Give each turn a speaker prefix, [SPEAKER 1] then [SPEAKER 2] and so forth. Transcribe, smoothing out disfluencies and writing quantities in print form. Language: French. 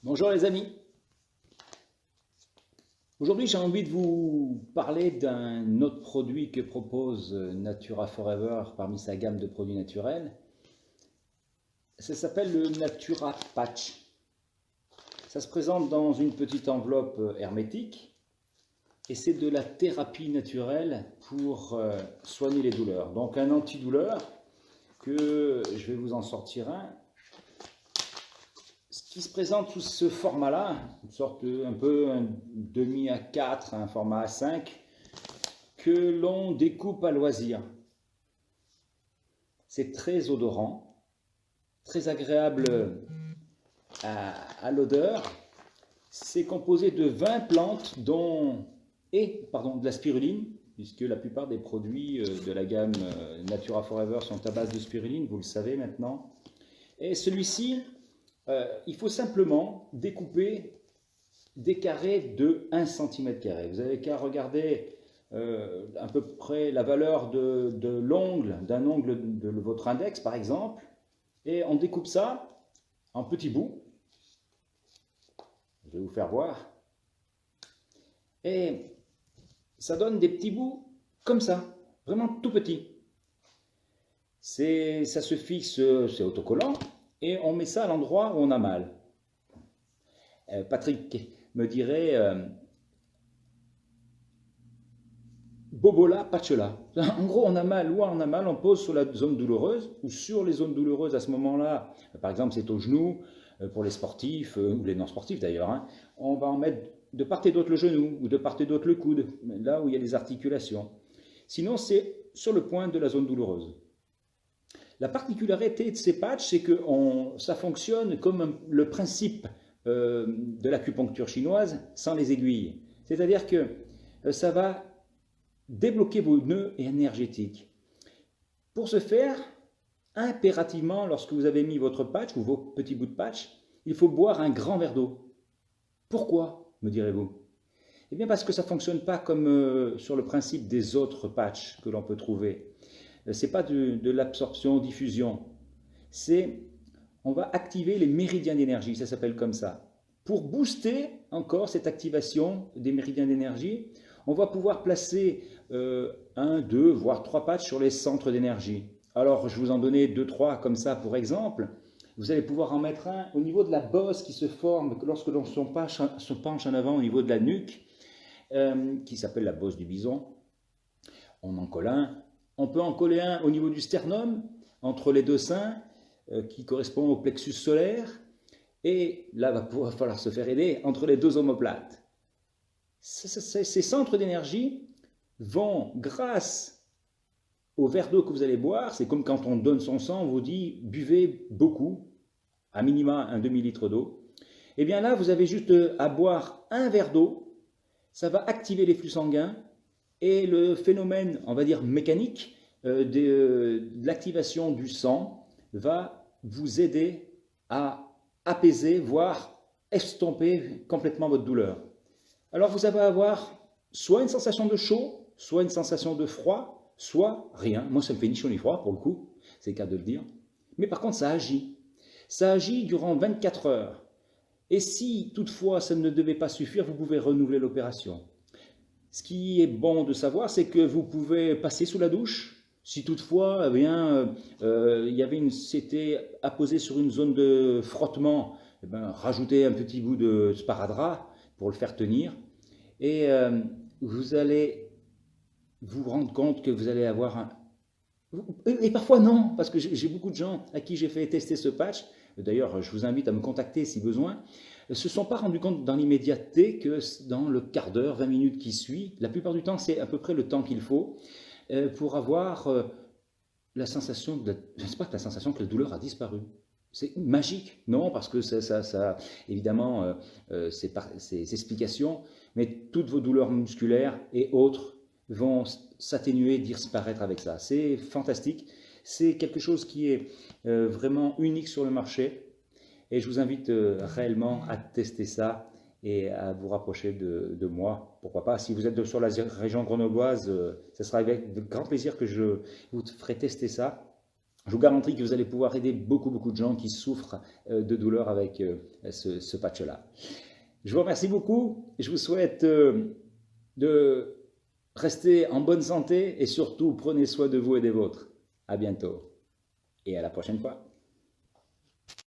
[SPEAKER 1] Bonjour les amis. Aujourd'hui j'ai envie de vous parler d'un autre produit que propose Natura Forever parmi sa gamme de produits naturels. Ça s'appelle le Natura Patch. Ça se présente dans une petite enveloppe hermétique et c'est de la thérapie naturelle pour soigner les douleurs. Donc un antidouleur que je vais vous en sortir un. Ce qui se présente sous ce format-là, une sorte un peu un demi A4, un format A5, que l'on découpe à loisir. C'est très odorant, très agréable à l'odeur. C'est composé de 20 plantes de la spiruline, puisque la plupart des produits de la gamme Natura Forever sont à base de spiruline, vous le savez maintenant. Et celui-ci, il faut simplement découper des carrés de 1 cm². Vous n'avez qu'à regarder à peu près la valeur d'un ongle de votre index par exemple, et on découpe ça en petits bouts. Je vais vous faire voir. Et ça donne des petits bouts comme ça, vraiment tout petits. Ça se fixe, c'est autocollant. Et on met ça à l'endroit où on a mal. Patrick me dirait Bobola, patchela. En gros, on a mal, où on a mal, on pose sur la zone douloureuse ou sur les zones douloureuses à ce moment-là. Par exemple, c'est au genou, pour les sportifs, ou les non-sportifs d'ailleurs. Hein. On va en mettre de part et d'autre le genou, ou de part et d'autre le coude, là où il y a les articulations. Sinon, c'est sur le point de la zone douloureuse. La particularité de ces patchs, c'est que ça fonctionne comme le principe de l'acupuncture chinoise sans les aiguilles. C'est-à-dire que ça va débloquer vos nœuds énergétiques. Pour ce faire, impérativement, lorsque vous avez mis votre patch ou vos petits bouts de patch, il faut boire un grand verre d'eau. Pourquoi, me direz-vous? Eh bien parce que ça ne fonctionne pas comme sur le principe des autres patchs que l'on peut trouver. Ce n'est pas de l'absorption-diffusion, on va activer les méridiens d'énergie, ça s'appelle comme ça. Pour booster encore cette activation des méridiens d'énergie, on va pouvoir placer 1, 2, voire 3 patchs sur les centres d'énergie. Alors, je vous en donnais 2, 3 comme ça pour exemple. Vous allez pouvoir en mettre un au niveau de la bosse qui se forme lorsque l'on se penche en avant au niveau de la nuque, qui s'appelle la bosse du bison. On en colle un. On peut en coller un au niveau du sternum, entre les deux seins, qui correspond au plexus solaire. Et là, il va falloir se faire aider entre les deux omoplates. Ces centres d'énergie vont, grâce au verre d'eau que vous allez boire, c'est comme quand on donne son sang, on vous dit buvez beaucoup, à minima un demi-litre d'eau. Et bien là, vous avez juste à boire un verre d'eau, ça va activer les flux sanguins, et le phénomène, on va dire mécanique, de l'activation du sang va vous aider à apaiser, voire estomper complètement votre douleur. Alors vous allez avoir soit une sensation de chaud, soit une sensation de froid, soit rien. Moi ça me fait ni chaud ni froid pour le coup, c'est le cas de le dire. Mais par contre ça agit. Ça agit durant 24 heures. Et si toutefois ça ne devait pas suffire, vous pouvez renouveler l'opération. Ce qui est bon de savoir, c'est que vous pouvez passer sous la douche. Si toutefois, eh bien, c'était apposé sur une zone de frottement, eh bien, rajoutez un petit bout de sparadrap pour le faire tenir. Et vous allez vous rendre compte que vous allez avoir un... Et parfois non, parce que j'ai beaucoup de gens à qui j'ai fait tester ce patch. D'ailleurs, je vous invite à me contacter si besoin. Se sont pas rendus compte dans l'immédiateté que dans le quart d'heure, 20 minutes qui suit, la plupart du temps, c'est à peu près le temps qu'il faut pour avoir la sensation, la sensation que la douleur a disparu. C'est magique, non, parce que évidemment, c'est explications, mais toutes vos douleurs musculaires et autres vont s'atténuer, disparaître avec ça. C'est fantastique, c'est quelque chose qui est vraiment unique sur le marché. Et je vous invite réellement à tester ça et à vous rapprocher de moi. Pourquoi pas, si vous êtes sur la région grenobloise, ce sera avec grand plaisir que je vous ferai tester ça. Je vous garantis que vous allez pouvoir aider beaucoup de gens qui souffrent de douleur avec ce patch-là. Je vous remercie beaucoup. Je vous souhaite de rester en bonne santé et surtout prenez soin de vous et des vôtres. À bientôt et à la prochaine fois.